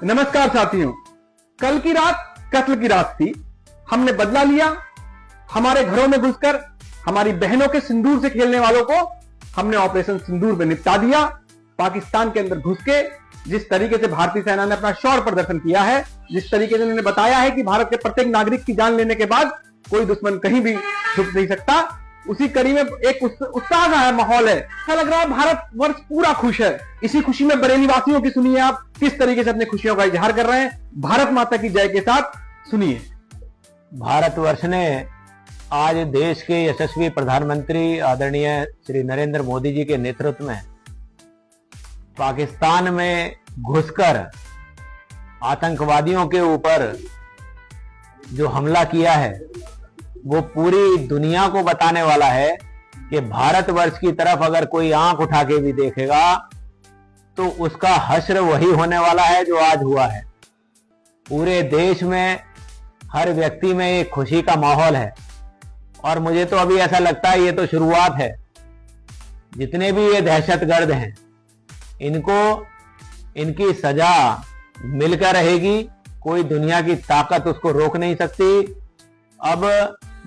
नमस्कार साथियों, कल की रात कत्ल की रात थी। हमने बदला लिया। हमारे घरों में घुसकर हमारी बहनों के सिंदूर से खेलने वालों को हमने ऑपरेशन सिंदूर में निपटा दिया। पाकिस्तान के अंदर घुस के जिस तरीके से भारतीय सेना ने अपना शौर्य प्रदर्शन किया है, जिस तरीके से उन्होंने बताया है कि भारत के प्रत्येक नागरिक की जान लेने के बाद कोई दुश्मन कहीं भी छुप नहीं सकता, उसी कड़ी में एक उत्साह का माहौल है। ऐसा लग रहा है भारत वर्ष पूरा खुश है। इसी खुशी में बरेली वासियों की सुनिए आप किस तरीके से अपनी खुशियों का इजहार कर रहे हैं। भारत माता की जय के साथ सुनिए। भारतवर्ष ने आज देश के यशस्वी प्रधानमंत्री आदरणीय श्री नरेंद्र मोदी जी के नेतृत्व में पाकिस्तान में घुसकर आतंकवादियों के ऊपर जो हमला किया है वो पूरी दुनिया को बताने वाला है कि भारतवर्ष की तरफ अगर कोई आंख उठा के भी देखेगा तो उसका हश्र वही होने वाला है जो आज हुआ है। पूरे देश में हर व्यक्ति में एक खुशी का माहौल है और मुझे तो अभी ऐसा लगता है ये तो शुरुआत है। जितने भी ये दहशतगर्द हैं इनको इनकी सजा मिलकर रहेगी। कोई दुनिया की ताकत उसको रोक नहीं सकती। अब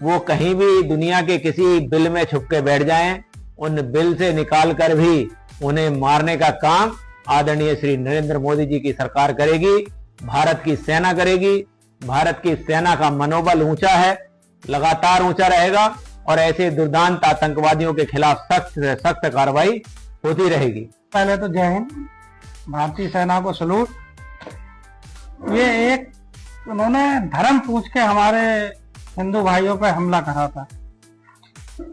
वो कहीं भी दुनिया के किसी बिल में छुप के बैठ जाएं, उन बिल से निकाल कर भी उन्हें मारने का काम आदरणीय श्री नरेंद्र मोदी जी की सरकार करेगी, भारत की सेना करेगी। भारत की सेना का मनोबल ऊंचा है, लगातार ऊंचा रहेगा और ऐसे दुर्दांत आतंकवादियों के खिलाफ सख्त से सख्त कार्रवाई होती रहेगी। पहले तो जय हिंद, भारतीय सेना को सलूट। ये एक उन्होंने धर्म पूछ के हमारे हिंदू भाइयों पर हमला करा था।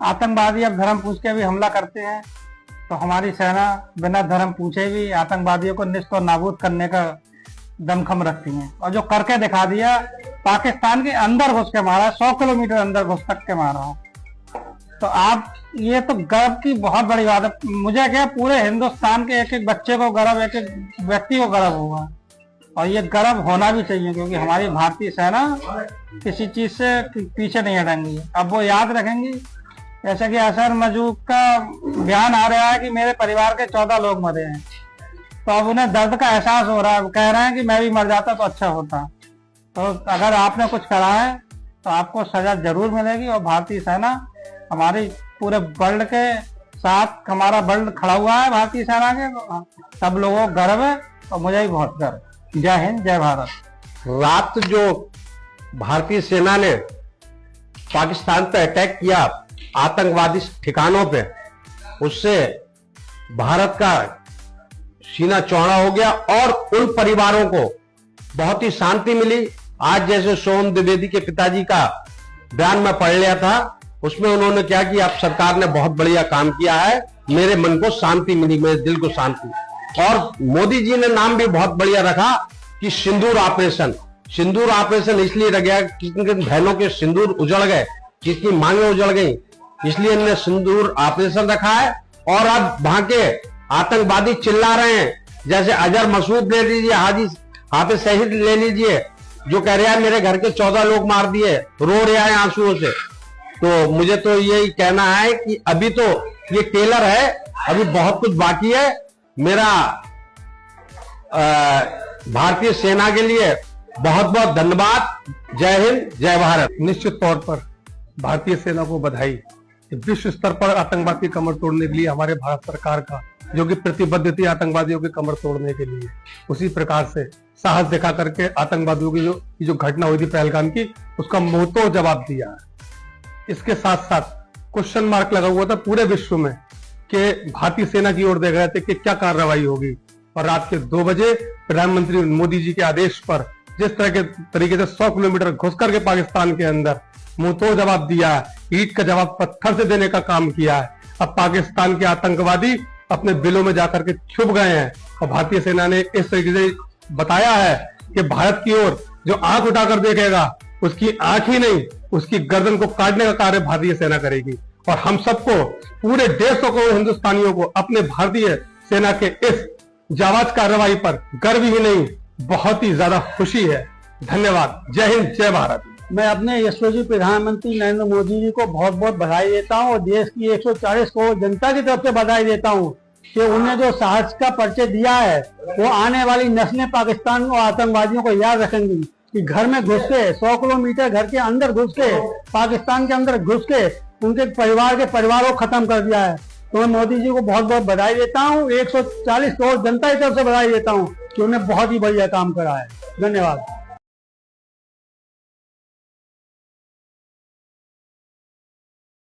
आतंकवादी अब धर्म पूछ के भी हमला करते हैं तो हमारी सेना बिना धर्म पूछे भी आतंकवादियों को निस्त और नाबूद करने का दमखम रखती है। और जो करके दिखा दिया, पाकिस्तान के अंदर घुस के मारा, 100 किलोमीटर अंदर घुस तक के मारा है। तो आप ये तो गर्व की बहुत बड़ी बात है। मुझे क्या, पूरे हिंदुस्तान के एक एक बच्चे को गर्व, एक एक व्यक्ति को गर्व होगा और ये गर्व होना भी चाहिए क्योंकि हमारी भारतीय सेना किसी चीज से पीछे नहीं हटेंगी। अब वो याद रखेंगी, जैसे कि असर मजूद का बयान आ रहा है कि मेरे परिवार के 14 लोग मरे हैं, तो अब उन्हें दर्द का एहसास हो रहा है। कह रहे हैं कि मैं भी मर जाता तो अच्छा होता। तो अगर आपने कुछ करा है तो आपको सजा जरूर मिलेगी और भारतीय सेना हमारी पूरे वर्ल्ड के साथ, हमारा वर्ल्ड खड़ा हुआ है भारतीय सेना के। सब लोगों को गर्व है और मुझे भी बहुत गर्व। जय हिंद, जय भारत। रात जो भारतीय सेना ने पाकिस्तान पर अटैक किया आतंकवादी ठिकानों पे, उससे भारत का सीना चौड़ा हो गया और उन परिवारों को बहुत ही शांति मिली। आज जैसे सोम द्विवेदी के पिताजी का बयान में पढ़ लिया था, उसमें उन्होंने क्या किया, आप सरकार ने बहुत बढ़िया काम किया है, मेरे मन को शांति मिली, मेरे दिल को शांति। और मोदी जी ने नाम भी बहुत बढ़िया रखा कि सिंदूर ऑपरेशन। सिंदूर ऑपरेशन इसलिए रख गया क्योंकि बहनों के सिंदूर उजड़ गए, जिसकी मांगे उजड़ गई, इसलिए इन्होंने सिंदूर ऑपरेशन रखा है। और अब वहां के आतंकवादी चिल्ला रहे हैं, जैसे अजहर मसूद ले लीजिए, हाफिज सईद ले लीजिए, जो कह रहा है मेरे घर के 14 लोग मार दिए, रो रहा है आंसुओं से। तो मुझे तो यही कहना है कि अभी तो ये टेलर है, अभी बहुत कुछ बाकी है। मेरा भारतीय सेना के लिए बहुत बहुत धन्यवाद। जय हिंद, जय भारत। निश्चित तौर पर भारतीय सेना को बधाई। विश्व स्तर पर आतंकवाद की कमर तोड़ने के लिए हमारे भारत सरकार का जो कि प्रतिबद्ध थी आतंकवादियों की कमर तोड़ने के लिए, उसी प्रकार से साहस दिखा करके आतंकवादियों की जो घटना हुई थी पहलगाम की, उसका मुंहतोड़ जवाब दिया है। इसके साथ साथ क्वेश्चन मार्क लगा हुआ था पूरे विश्व में कि भारतीय सेना की ओर देख रहे थे कि क्या कार्रवाई होगी। और रात के 2 बजे प्रधानमंत्री मोदी जी के आदेश पर जिस तरह के तरीके से 100 किलोमीटर घुस करके पाकिस्तान के अंदर मुंहतोड़ जवाब दिया है, ईंट का जवाब पत्थर से देने का काम किया है। अब पाकिस्तान के आतंकवादी अपने बिलों में जाकर के छुप गए हैं और भारतीय सेना ने इस तरीके से बताया है कि भारत की ओर जो आंख उठाकर देखेगा उसकी आंख ही नहीं, उसकी गर्दन को काटने का कार्य भारतीय सेना करेगी। और हम सबको, पूरे देशों को, हिंदुस्तानियों को अपने भारतीय सेना के इस जाबाज कार्रवाई पर गर्व ही नहीं, बहुत ही ज्यादा खुशी है। धन्यवाद। जय हिंद, जय भारत। मैं अपने यशस्वी प्रधानमंत्री नरेंद्र मोदी जी को बहुत बहुत बधाई देता हूं और देश की 140 करोड़ जनता की तरफ से बधाई देता हूं कि उन्हें जो साहस का परिचय दिया है वो आने वाली नस्लें पाकिस्तान और आतंकवादियों को याद रखेंगी कि घर में घुस के 100 किलोमीटर घर के अंदर घुस के पाकिस्तान के अंदर घुस के उनके परिवार के परिवारों को खत्म कर दिया है। तो मैं मोदी जी को बहुत बहुत बधाई देता हूँ, 140 करोड़ जनता की तरफ से बधाई देता हूँ कि उन्हें बहुत ही बढ़िया काम करा है। धन्यवाद।